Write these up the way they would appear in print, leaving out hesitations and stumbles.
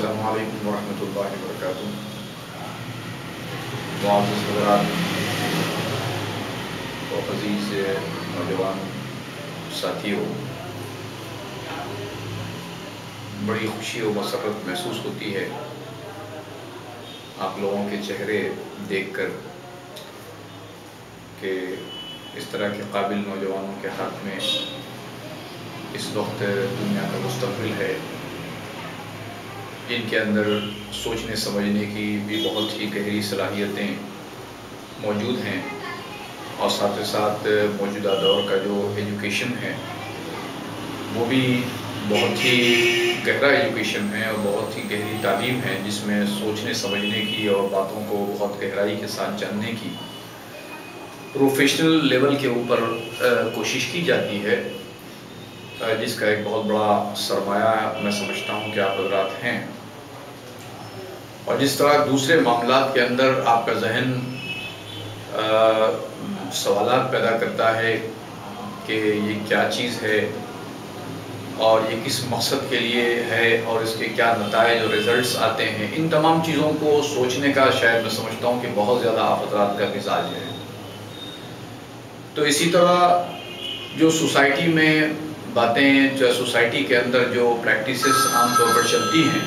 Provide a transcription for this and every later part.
السلام علیکم ورحمۃ اللہ وبرکاتہ۔ معزز حضرات اور عزیز نوجوان ساتھیوں، بڑی خوشی و مسرت محسوس ہوتی ہے آپ لوگوں کے چہرے دیکھ کر کہ اس طرح کے قابل نوجوانوں کے ہاتھ میں اس وقت دنیا کا مستقبل ہے، جن کے اندر سوچنے سمجھنے کی بھی بہت ہی گہری صلاحیتیں موجود ہیں، اور ساتھ ساتھ موجودہ دور کا جو ایجوکیشن ہے وہ بھی بہت ہی گہرا ایجوکیشن ہے اور بہت ہی گہری تعلیم ہے، جس میں سوچنے سمجھنے کی اور باتوں کو بہت گہرائی کے ساتھ جاننے کی پروفیشنل لیول کے اوپر کوشش کی جاتی ہے، جس کا ایک بہت بڑا سرمایہ میں سمجھتا ہوں کہ آپ حضرات ہیں۔ اور جس طرح دوسرے معاملات کے اندر آپ کا ذہن سوالات پیدا کرتا ہے کہ یہ کیا چیز ہے اور یہ کس مقصد کے لیے ہے اور اس کے کیا نتائج اور ریزلٹس آتے ہیں، ان تمام چیزوں کو سوچنے کا شاید میں سمجھتا ہوں کہ بہت زیادہ آپ حضرات کا مزاج ہے۔ تو اسی طرح جو سوسائٹی میں باتیں، جو سوسائٹی کے اندر جو پریکٹسز عام طور پر چلتی ہیں،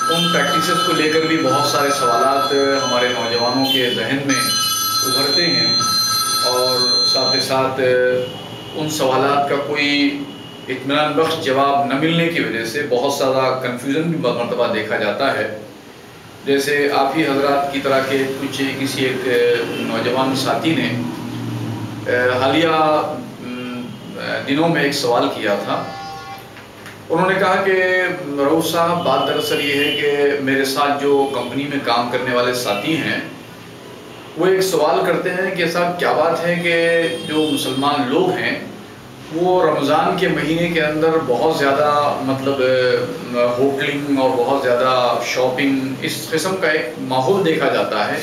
ان پریکٹسز کو لے کر بھی بہت سارے سوالات ہمارے نوجوانوں کے ذہن میں ابھرتے ہیں، اور ساتھ ساتھ ان سوالات کا کوئی اطمینان بخش جواب نہ ملنے کی وجہ سے بہت سارا کنفیوژن بھی بہت مرتبہ دیکھا جاتا ہے۔ جیسے آپ ہی حضرات کی طرح کے کسی ایک نوجوان ساتھی نے حالیہ دنوں میں ایک سوال کیا تھا۔ انہوں نے کہا کہ رؤوف صاحب، بات دراصل یہ ہے کہ میرے ساتھ جو کمپنی میں کام کرنے والے ساتھی ہیں وہ ایک سوال کرتے ہیں کہ صاحب کیا بات ہے کہ جو مسلمان لوگ ہیں وہ رمضان کے مہینے کے اندر بہت زیادہ ہوٹلنگ اور بہت زیادہ شاپنگ، اس قسم کا ایک ماحول دیکھا جاتا ہے،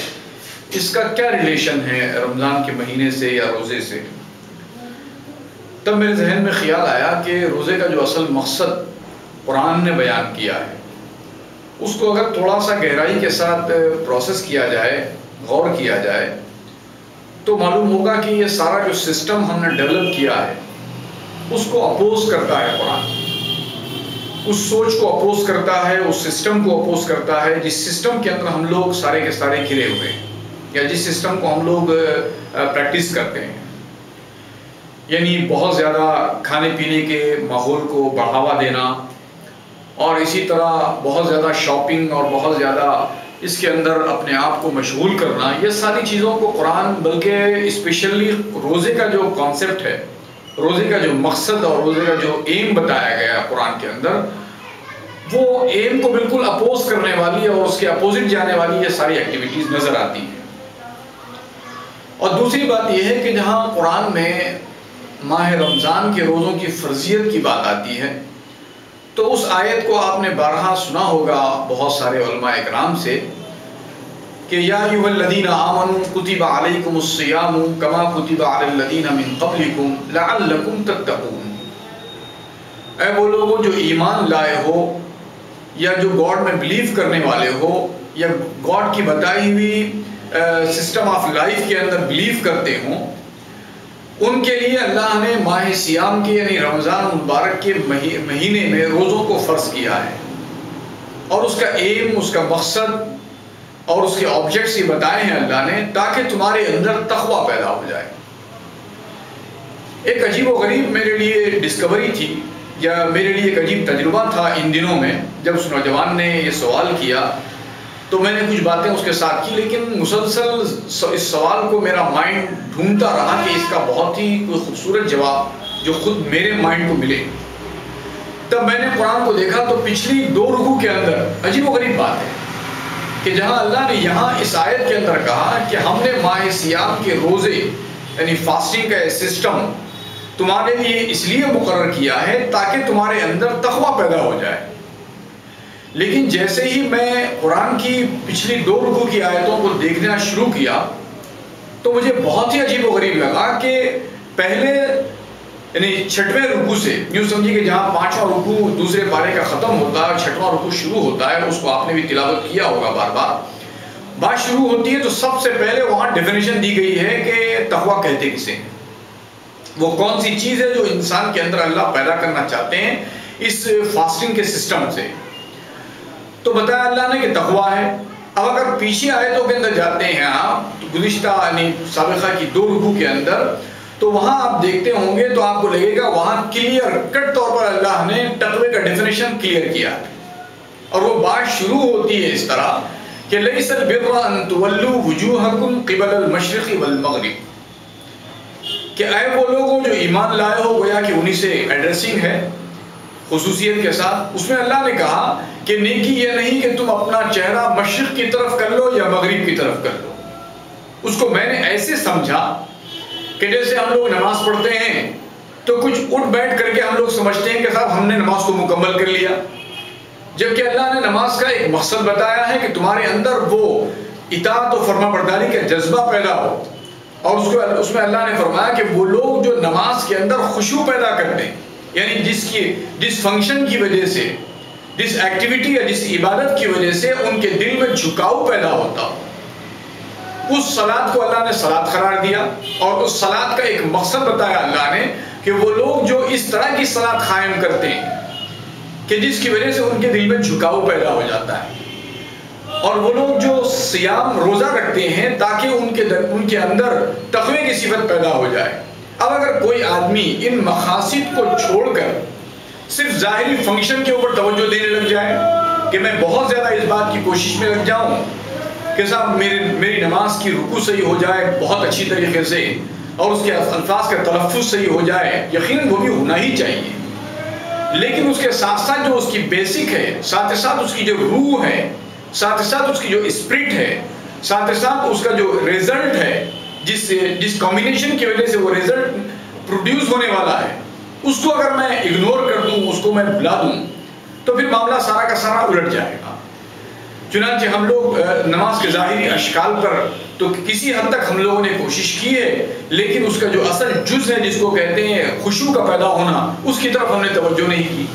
اس کا کیا ریلیشن ہے رمضان کے مہینے سے یا روزے سے؟ تب میرے ذہن میں خیال آیا کہ روزے کا جو اصل مقصد قرآن نے بیان کیا ہے، اس کو اگر تھوڑا سا گہرائی کے ساتھ پروسیس کیا جائے، غور کیا جائے، تو معلوم ہوگا کہ یہ سارا جو سسٹم ہم نے ڈیولپ کیا ہے اس کو اپوز کرتا ہے قرآن، اس سوچ کو اپوز کرتا ہے، اس سسٹم کو اپوز کرتا ہے جس سسٹم کے اندر ہم لوگ سارے کے سارے گھرے ہوئے ہیں، یا جس سسٹم کو ہم لوگ پریکٹس کرتے ہیں، یعنی بہت زیادہ کھانے پینے کے ماحول کو بڑھاوا دینا، اور اسی طرح بہت زیادہ شاپنگ اور بہت زیادہ اس کے اندر اپنے آپ کو مشغول کرنا، یہ ساری چیزوں کو قرآن، بلکہ اسپیشلی روزے کا جو کانسیپٹ ہے، روزے کا جو مقصد اور روزے کا جو ایم بتایا گیا ہے قرآن کے اندر، وہ ایم کو بالکل اپوز کرنے والی اور اس کے اپوزٹ جانے والی یہ ساری ایکٹیویٹیز نظر آتی ہیں۔ اور دوسری بات یہ ہے کہ جہاں قرآن میں ماہ رمضان کے روزوں کی فرضیت کی بات آتی ہے، تو اس آیت کو آپ نے بارہا سنا ہوگا بہت سارے علماء اکرام سے کہ یا ایھا الذین آمنوا کتب علیکم الصیام کما کتب علی الذین من قبلکم لعلکم تتقون۔ اے وہ لوگوں جو ایمان لائے ہو یا جو گاڈ میں بلیو کرنے والے ہو یا گاڈ کی بتائی ہوئی سسٹم آف لائف کے اندر بلیو کرتے ہوں، ان کے لیے اللہ نے ماہ سیام کے یعنی رمضان مبارک کے مہینے میں روزوں کو فرض کیا ہے، اور اس کا ایم، اس کا مقصد اور اس کے آبجیکٹس یہ بتائے ہیں اللہ نے تاکہ تمہارے اندر تقوی پیدا ہو جائے۔ ایک عجیب و غریب میرے لیے ڈسکوری تھی، یا میرے لیے ایک عجیب تجربہ تھا ان دنوں میں، جب اس نوجوان نے یہ سوال کیا تو میں نے کچھ باتیں اس کے ساتھ کی، لیکن مسلسل اس سوال کو میرا مائنڈ ڈھونڈتا رہا کہ اس کا بہت ہی کوئی خوبصورت جواب جو خود میرے مائنڈ کو ملے۔ تب میں نے قرآن کو دیکھا تو پچھلی 2 رکوع کے اندر عجیب و غریب بات ہے کہ جہاں اللہ نے یہاں اس آیت کے اندر کہا کہ ہم نے ماہ سیام کے روزے یعنی فاسٹنگ کا سسٹم تمہارے لیے اس لیے مقرر کیا ہے تاکہ تمہارے اندر تقوی پیدا ہو جائے، لیکن جیسے ہی میں قرآن کی پچھلی 2 رکوع کی آیتوں کو دیکھنا شروع کیا تو مجھے بہت ہی عجیب و غریب لگا کہ پہلے یعنی 6ویں رکوع سے یوں سمجھیے کہ جہاں 5واں رکوع دوسرے پارے کا ختم ہوتا ہے اور 6واں رکوع شروع ہوتا ہے، اس کو آپ نے بھی تلاوت کیا ہوگا بار بار، بات شروع ہوتی ہے تو سب سے پہلے وہاں ڈیفینیشن دی گئی ہے کہ تقویٰ کہتے کسے ہیں، وہ کون سی چیز ہے جو انسان کے اندر اللہ پیدا کرنا چاہتے ہیں اس فاسٹنگ کے سسٹم سے. تو بتایا اللہ نے کہ تقویٰ ہے. اب اگر پیچھے آیتوں کے اندر جاتے ہیں آپ گزشتہ یعنی سابقہ کی 2 رکوع کے اندر، تو وہاں آپ دیکھتے ہوں گے تو آپ کو لگے گا وہاں کلیئر کٹ طور پر اللہ نے تقوی کا ڈیفینیشن کلیئر کیا، اور وہ بات شروع ہوتی ہے اس طرح کہ لیس البر ان تولوا وجوہکم قبل المشرق والمغرب، کہ اے وہ لوگوں جو ایمان لائے ہو، گویا کہ انہی سے ایڈریسنگ ہے خصوصیت کے ساتھ. اس میں اللہ نے کہا کہ نیکی یہ نہیں کہ تم اپنا چہرہ مشرق کی طرف کر لو یا مغرب کی طرف کر لو. اس کو میں نے ایسے سمجھا کہ جیسے ہم لوگ نماز پڑھتے ہیں تو کچھ اٹھ بیٹھ کر کے ہم لوگ سمجھتے ہیں کہ صاحب ہم نے نماز کو مکمل کر لیا، جبکہ اللہ نے نماز کا ایک مقصد بتایا ہے کہ تمہارے اندر وہ اطاعت و فرما برداری کا جذبہ پیدا ہو. اور اس میں اللہ نے فرمایا کہ وہ لوگ جو نماز کے اندر خشوع پیدا کرتے ہیں، یعنی جس فنکشن کی وجہ سے، جس ایکٹیویٹی یا جس عبادت کی وجہ سے ان کے دل میں جھکاؤ پیدا ہوتا ہو، اس صلاۃ کو اللہ نے صلاۃ قرار دیا. اور اس صلاۃ کا ایک مقصد بتایا اللہ نے کہ وہ لوگ جو اس طرح کی صلاۃ قائم کرتے ہیں کہ جس کی وجہ سے ان کے دل میں جھکاؤ پیدا ہو جاتا ہے، اور وہ لوگ جو صیام روزہ رکھتے ہیں تاکہ ان کے اندر تقوی کی صفت پیدا ہو جائے. اب اگر کوئی آدمی ان مقاصد کو چھوڑ کر صرف ظاہری فنکشن کے اوپر توجہ دینے لگ جائے کہ میں بہت زیادہ اس بات کی کوشش میں لگ جاؤں کہ صاحب میری نماز کی رکوع صحیح ہو جائے بہت اچھی طریقے سے، اور اس کے الفاظ کا تلفظ صحیح ہو جائے، یقیناً وہ بھی ہونا ہی چاہیے، لیکن اس کے ساتھ ساتھ جو اس کی بیسک ہے، ساتھ ساتھ اس کی جو روح ہے، ساتھ ساتھ اس کی جو اسپرٹ ہے، ساتھ ساتھ اس کا جو ریزلٹ ہے، جس کمبینیشن کی وجہ سے وہ ریزلٹ پروڈیوس ہونے والا ہے، اس کو اگر میں اگنور کر دوں، اس کو میں بھلا دوں، تو پھر معاملہ سارا کا سارا الٹ جائے گا. چنانچہ ہم لوگ نماز کے ظاہری اشکال پر تو کسی حد تک ہم لوگوں نے کوشش کی ہے، لیکن اس کا جو اصل جز ہے جس کو کہتے ہیں خشوع کا پیدا ہونا، اس کی طرف ہم نے توجہ نہیں کی.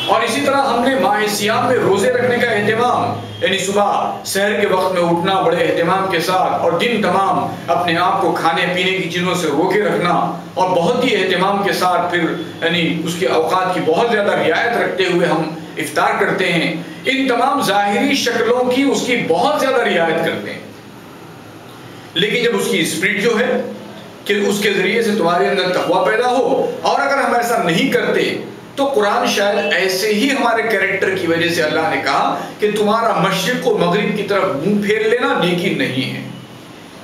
اور اسی طرح ہم نے ماہ سیام میں روزے رکھنے کا اہتمام، یعنی صبح سحر کے وقت میں اٹھنا بڑے اہتمام کے ساتھ، اور دن تمام اپنے آپ کو کھانے پینے کی چیزوں سے روکے رکھنا، اور بہت ہی اہتمام کے ساتھ پھر یعنی اس کے اوقات کی بہت زیادہ رعایت رکھتے ہوئے ہم افطار کرتے ہیں. ان تمام ظاہری شکلوں کی اس کی بہت زیادہ رعایت کرتے ہیں، لیکن جب اس کی اسپرٹ جو ہے کہ اس کے ذریعے سے تمہارے اندر تقویٰ پیدا ہو، اور اگر ہم ایسا نہیں کرتے تو قرآن شاید ایسے ہی ہمارے کریکٹر کی وجہ سے اللہ نے کہا کہ تمہارا مشرق و مغرب کی طرف منہ پھیر لینا نیکی نہیں ہے.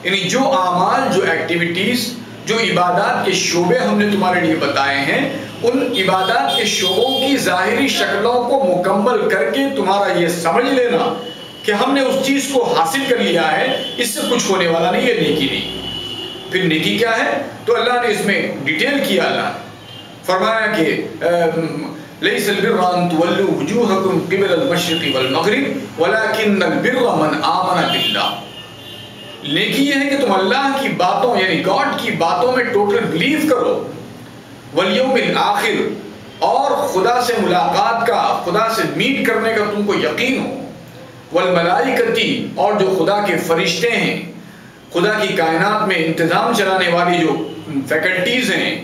یعنی جو اعمال، جو ایکٹیویٹیز، جو عبادات کے شعبے ہم نے تمہارے لیے بتائے ہیں، ان عبادات کے شعبوں کی ظاہری شکلوں کو مکمل کر کے تمہارا یہ سمجھ لینا کہ ہم نے اس چیز کو حاصل کر لیا ہے، اس سے کچھ ہونے والا نہیں، یہ نیکی نہیں. پھر نیکی کیا ہے تو اللہ نے اس میں ڈیٹیل کیا. اللہ نے فرمایا کہ لیس البر ان تولوا وجوہکم قبل المشرق والمغرب ولکن البر من آمن باللہ. نیکی یہ ہے کہ تم اللہ کی باتوں یعنی گاڈ کی باتوں میں ٹوٹل بلیو کرو، والیوم الآخر، اور خدا سے ملاقات کا، خدا سے میٹ کرنے کا تم کو یقین ہو، والملائکتی، اور جو خدا کے فرشتے ہیں، خدا کی کائنات میں انتظام چلانے والی جو فیکلٹیز ہیں،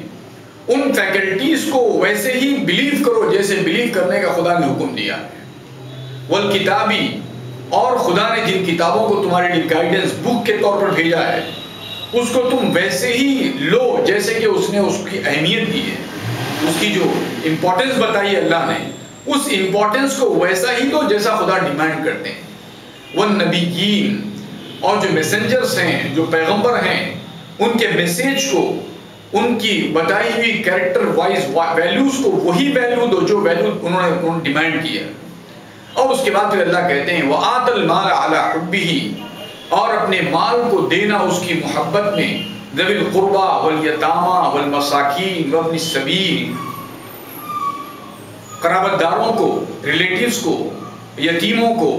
ان فیکلٹیز کو ویسے ہی بلیو کرو جیسے بلیو کرنے کا خدا نے حکم دیا ہے. والکتابی، اور خدا نے جن کتابوں کو تمہارے لیے گائیڈنس بک کے طور پر بھیجا ہے اس کو تم ویسے ہی لو جیسے کہ اس نے اس کی اہمیت دی ہے، اس کی جو امپورٹنس بتائی ہے اللہ نے، اس امپورٹنس کو ویسا ہی دو جیسا خدا ڈیمانڈ کرتے ہیں. والنبیین، اور جو میسنجرز ہیں، جو پیغمبر ہیں، ان کے میسیج کو، ان کی بتائی ہوئی کریکٹر وائز ویلیوز کو وہی ویلیو دو جو ویلیو انہوں نے ڈیمانڈ کیا. اور اس کے بعد پھر اللہ کہتے ہیں وَآتَ الْمَالَ عَلَىٰ حُبِّهِ، اور اپنے مال کو دینا اس کی محبت میں، ذوی القربى والیتامى والمساکین وابن السبیل، قرابت داروں کو، ریلیٹیوز کو، یتیموں کو،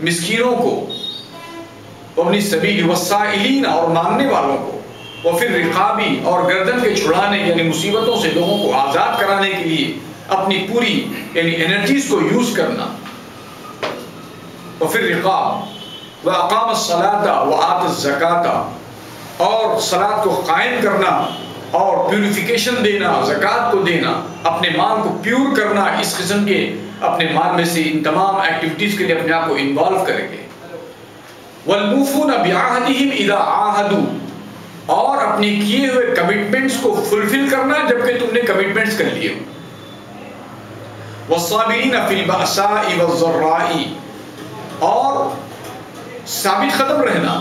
مسکینوں کو، وابن السبیل والسائلین، اور مانگنے والوں کو، وفي الرقاب اور گردن کے چھڑانے یعنی مصیبتوں سے لوگوں کو آزاد کرانے کے لیے اپنی پوری یعنی انرجیز کو یوز کرنا. وفي الرقاب وأقام الصلاة وآتى الزکاة اور صلاۃ کو قائم کرنا اور پیوریفیکیشن دینا، زکوٰۃ کو دینا، اپنے مال کو پیور کرنا. اس قسم کے اپنے مال میں سے ان تمام ایکٹیویٹیز کے لیے اپنے آپ کو انوالو کریں گے. وَالْمُوفُونَ بِعَهْدِهِمْ إِذَا عَاهَدُوا اور اپنے کیے ہوئے کمٹمنٹس کو فلفل کرنا جبکہ تم نے کمٹمنٹس کر لیے. وَالصَّابِرِينَ فِي الْبَأْسَاءِ وَالضَّرَّاءِ اور ثابت قدم رہنا،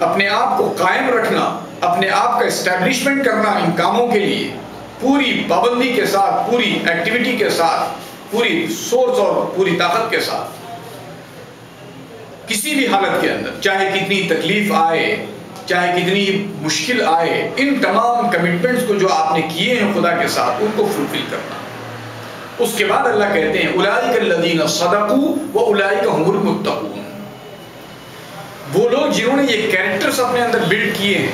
اپنے آپ کو قائم رکھنا، اپنے آپ کا اسٹیبلشمنٹ کرنا ان کاموں کے لیے پوری پابندی کے ساتھ، پوری ایکٹیویٹی کے ساتھ، پوری سورس اور پوری طاقت کے ساتھ، کسی بھی حالت کے اندر، چاہے کتنی تکلیف آئے، چاہے کتنی مشکل آئے، ان تمام کمٹمنٹس کو جو آپ نے کیے ہیں خدا کے ساتھ ان کو فلفل کرنا. اس کے بعد اللہ کہتے ہیں اولئک الذین صدقوا واولئک هم المتقون. وہ لوگ جنہوں نے یہ کیریکٹرز اپنے اندر بلڈ کیے ہیں،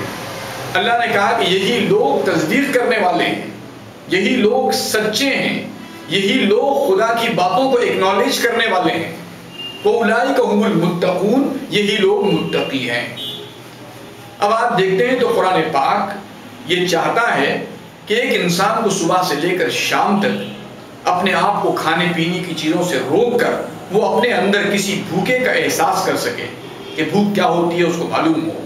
اللہ نے کہا کہ یہی لوگ تصدیق کرنے والے ہیں، یہی لوگ سچے ہیں، یہی لوگ خدا کی باتوں کو اکنالج کرنے والے ہیں. وَأُولَئِكَ هُمُ الْمُتَّقُونَ یہی لوگ متقی ہیں. اب آپ دیکھتے ہیں تو قرآن پاک یہ چاہتا ہے کہ ایک انسان کو صبح سے لے کر شام تک اپنے آپ کو کھانے پینے کی چیزوں سے روک کر وہ اپنے اندر کسی بھوکے کا احساس کر سکے کہ بھوک کیا ہوتی ہے اس کو معلوم ہو.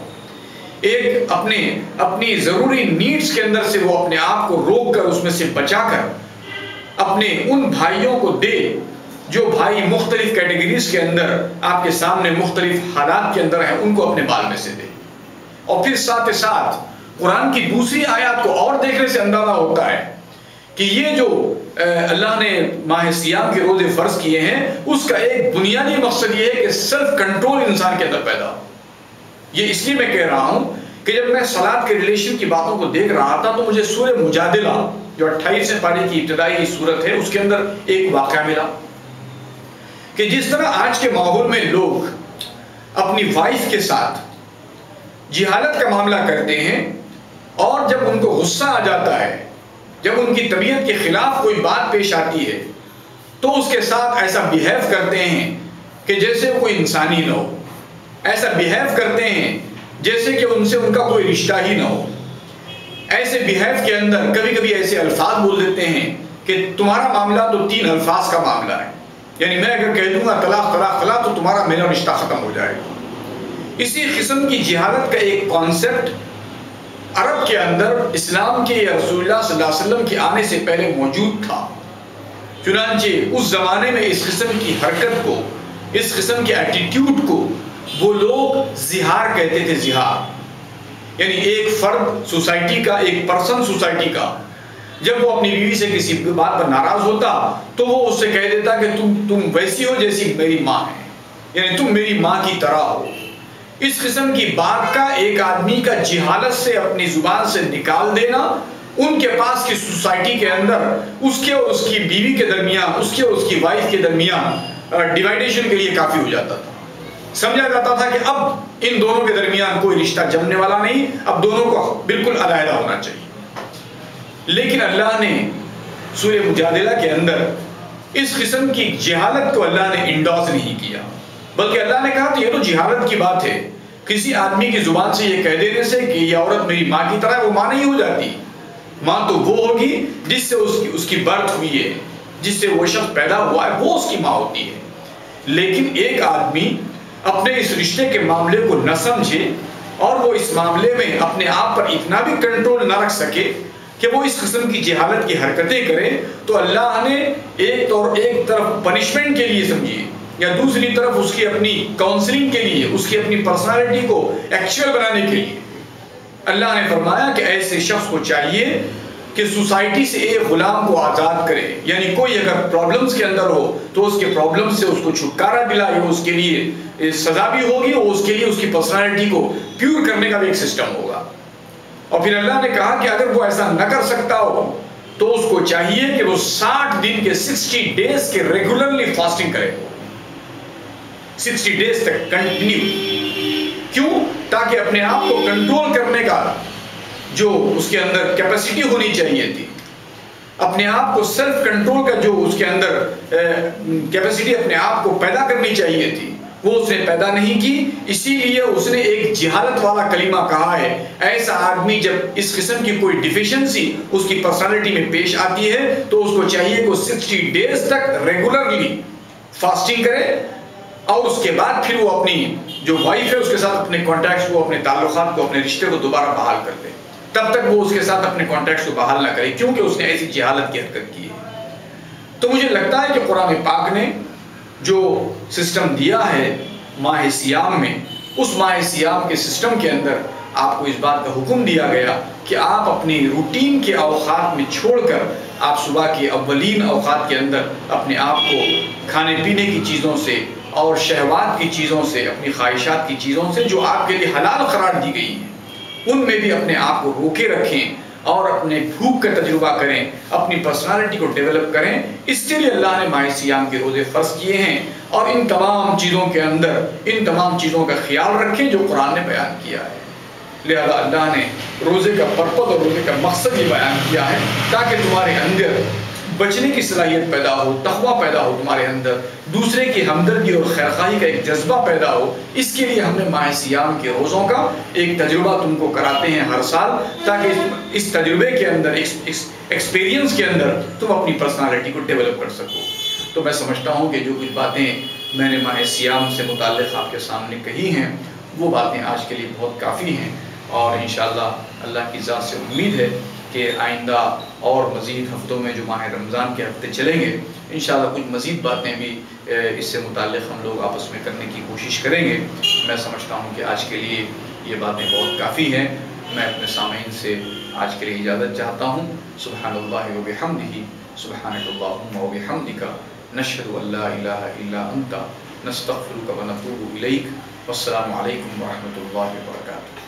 ایک اپنی ضروری نیڈز کے اندر سے وہ اپنے آپ کو روک کر اس میں سے بچا کر اپنے ان بھائیوں کو دے جو بھائی مختلف کیٹیگریز کے اندر آپ کے سامنے مختلف حالات کے اندر ہیں، ان کو اپنے مال میں سے دے. اور پھر ساتھ ساتھ قرآن کی دوسری آیات کو اور دیکھنے سے اندازہ ہوتا ہے کہ یہ جو اللہ نے ماہ سیام کے روزے فرض کیے ہیں اس کا ایک بنیادی مقصد یہ ہے کہ سیلف کنٹرول انسان کے اندر پیدا ہو. یہ اس لیے میں کہہ رہا ہوں کہ جب میں صلاۃ کے ریلیشن کی باتوں کو دیکھ رہا تھا تو مجھے سورہ مجادلہ جو 28 پارے کی ابتدائی صورت ہے اس کے اندر ایک واقعہ ملا کہ جس طرح آج کے ماحول میں لوگ اپنی وائف کے ساتھ جہالت کا معاملہ کرتے ہیں اور جب ان کو غصہ آ جاتا ہے، جب ان کی طبیعت کے خلاف کوئی بات پیش آتی ہے تو اس کے ساتھ ایسا بیہیو کرتے ہیں کہ جیسے کوئی انسانی نہ ہو، ایسا بیہیو کرتے ہیں جیسے کہ ان سے ان کا کوئی رشتہ ہی نہ ہو. ایسے بیہیو کے اندر کبھی کبھی ایسے الفاظ بول دیتے ہیں کہ تمہارا معاملہ تو 3 الفاظ کا معاملہ ہے، یعنی میں اگر کہہ دوں گا طلاق طلاق طلاق تو تمہارا میرا رشتہ ختم ہو جائے گا. اسی قسم کی جہالت کا ایک کانسیپٹ عرب کے اندر اسلام کے یا رسول اللہ صلی اللہ علیہ وسلم کے آنے سے پہلے موجود تھا. چنانچہ اس زمانے میں اس قسم کی حرکت کو، اس قسم کے ایٹیٹیوڈ کو وہ لوگ زہار کہتے تھے. زہار یعنی ایک فرد سوسائٹی کا، ایک پرسن سوسائٹی کا جب وہ اپنی بیوی سے کسی بات پر ناراض ہوتا تو وہ اس سے کہہ دیتا کہ تم ویسی ہو جیسی میری ماں ہے، یعنی تم میری ماں کی طرح ہو. اس قسم کی بات کا ایک آدمی کا جہالت سے اپنی زبان سے نکال دینا ان کے پاس کی سوسائٹی کے اندر اس کے اور اس کی بیوی کے درمیان، اس کے اور اس کی وائف کے درمیان ڈیوائڈیشن کے لیے کافی ہو جاتا تھا. سمجھا جاتا تھا کہ اب ان دونوں کے درمیان کوئی رشتہ جمنے والا نہیں، اب دونوں کو بالکل علیحدہ ہونا چاہیے. لیکن اللہ نے سورہ مجادلہ کے اندر اس قسم کی جہالت کو اللہ نے انڈورس نہیں کیا، بلکہ اللہ نے کہا کہ یہ تو جہالت کی بات ہے. کسی آدمی کی زبان سے یہ کہہ دینے سے کہ یہ عورت میری ماں کی طرح ہے، وہ ماں نہیں ہو جاتی. ماں تو وہ ہوگی جس سے اس کی برتھ ہوئی ہے، جس سے وہ شخص پیدا ہوا ہے، وہ اس کی ماں ہوتی ہے. لیکن ایک آدمی اپنے اس رشتے کے معاملے کو نہ سمجھے اور وہ اس معاملے میں اپنے آپ پر اتنا بھی کنٹرول نہ رکھ سکے کہ وہ اس قسم کی جہالت کی حرکتیں کرے تو اللہ نے ایک طرف پنشمنٹ کے لیے سمجھیے یا دوسری طرف اس کی اپنی کاؤنسلنگ کے لیے، اس کی اپنی پرسنالٹی کو ایکچوئل بنانے کے لیے اللہ نے فرمایا کہ ایسے شخص کو چاہیے کہ سوسائٹی سے ایک غلام کو آزاد کرے. یعنی کوئی اگر پرابلمز کے اندر ہو تو اس کے پرابلم سے اس کو چھٹکارا دلائے، اس کے لیے سزا بھی ہوگی اور اس کے لیے اس کی پرسنالٹی کو پیور کرنے کا بھی ایک سسٹم ہوگا. اور پھر اللہ نے کہا کہ اگر وہ ایسا نہ کر سکتا ہو تو اس کو چاہیے کہ وہ 60 دن کے 60 ڈیز کے ریگولرلی فاسٹنگ کرے، 60 ڈیز تک کنٹینیو. کیوں؟ تاکہ اپنے آپ کو کنٹرول کرنے کا جو اس کے اندر کیپیسٹی ہونی چاہیے تھی، اپنے آپ کو سیلف کنٹرول کا جو اس کے اندر کیپیسٹی اپنے آپ کو پیدا کرنی چاہیے تھی، وہ اس نے پیدا نہیں کی۔ اسی لیے اس نے ایک جہالت والا کلمہ کہا ہے۔ ایسا آدمی جب اس قسم کی کوئی ڈیفیشنسی اس کی پرسنالٹی میں پیش آتی ہے تو اس کو چاہیے کہ 60 ڈیز تک ریگولرلی فاسٹنگ کرے، اور اس کے بعد پھر وہ اپنی جو وائف ہے اس کے ساتھ اپنے کانٹیکٹس کو، اپنے تعلقات کو، اپنے رشتے کو دوبارہ بحال کر دے۔ تب تک وہ اس کے ساتھ اپنے کانٹیکٹس کو بحال نہ کرے، کیونکہ اس نے ایسی جہالت کی حرکت کی ہے۔ تو مجھے لگتا ہے کہ قرآن پاک نے جو سسٹم دیا ہے ماہ سیام میں، اس ماہ سیام کے سسٹم کے اندر آپ کو اس بات کا حکم دیا گیا کہ آپ اپنی روٹین کے اوقات میں چھوڑ کر آپ صبح کے اولین اوقات کے اندر اپنے آپ کو کھانے پینے کی چیزوں سے اور شہوات کی چیزوں سے، اپنی خواہشات کی چیزوں سے جو آپ کے لیے حلال قرار دی گئی ہیں، ان میں بھی اپنے آپ کو روکے رکھیں اور اپنے بھوک کا تجربہ کریں، اپنی پرسنالٹی کو ڈیولپ کریں۔ اس کے لیے اللہ نے ماہ سیام کے روزے فرض کیے ہیں، اور ان تمام چیزوں کے اندر ان تمام چیزوں کا خیال رکھیں جو قرآن نے بیان کیا ہے۔ لہذا اللہ نے روزے کا پرپس اور روزے کا مقصد یہ بیان کیا ہے تاکہ تمہارے اندر بچنے کی صلاحیت پیدا ہو، تقویٰ پیدا ہو، تمہارے اندر دوسرے کی ہمدردی اور خیرخواہی کا ایک جذبہ پیدا ہو۔ اس کے لیے ہم نے ماہ سیام کے روزوں کا ایک تجربہ تم کو کراتے ہیں ہر سال، تاکہ اس تجربے کے اندر، ایکسپیرینس کے اندر تم اپنی پرسنالٹی کو ڈیولپ کر سکو۔ تو میں سمجھتا ہوں کہ جو کچھ باتیں میں نے ماہ سیام سے متعلق آپ کے سامنے کہی ہیں، وہ باتیں آج کے لیے بہت کافی ہیں، اور انشاءاللہ اللہ کی ذات سے امید ہے کہ آئندہ اور مزید ہفتوں میں جو ماہ رمضان کے ہفتے چلیں گے، انشاءاللہ کچھ مزید باتیں بھی اس سے متعلق ہم لوگ آپس میں کرنے کی کوشش کریں گے۔ میں سمجھتا ہوں کہ آج کے لیے یہ باتیں بہت کافی ہیں۔ میں اپنے سامعین سے آج کے لیے اجازت چاہتا ہوں۔ سبحان اللہ و بحمدہ، سبحانک اللہم و بحمدک، نشہد ان لا الہ الا انت، نستغفرک و نتوب الیک۔ والسلام علیکم ورحمۃ اللہ وبرکاتہ۔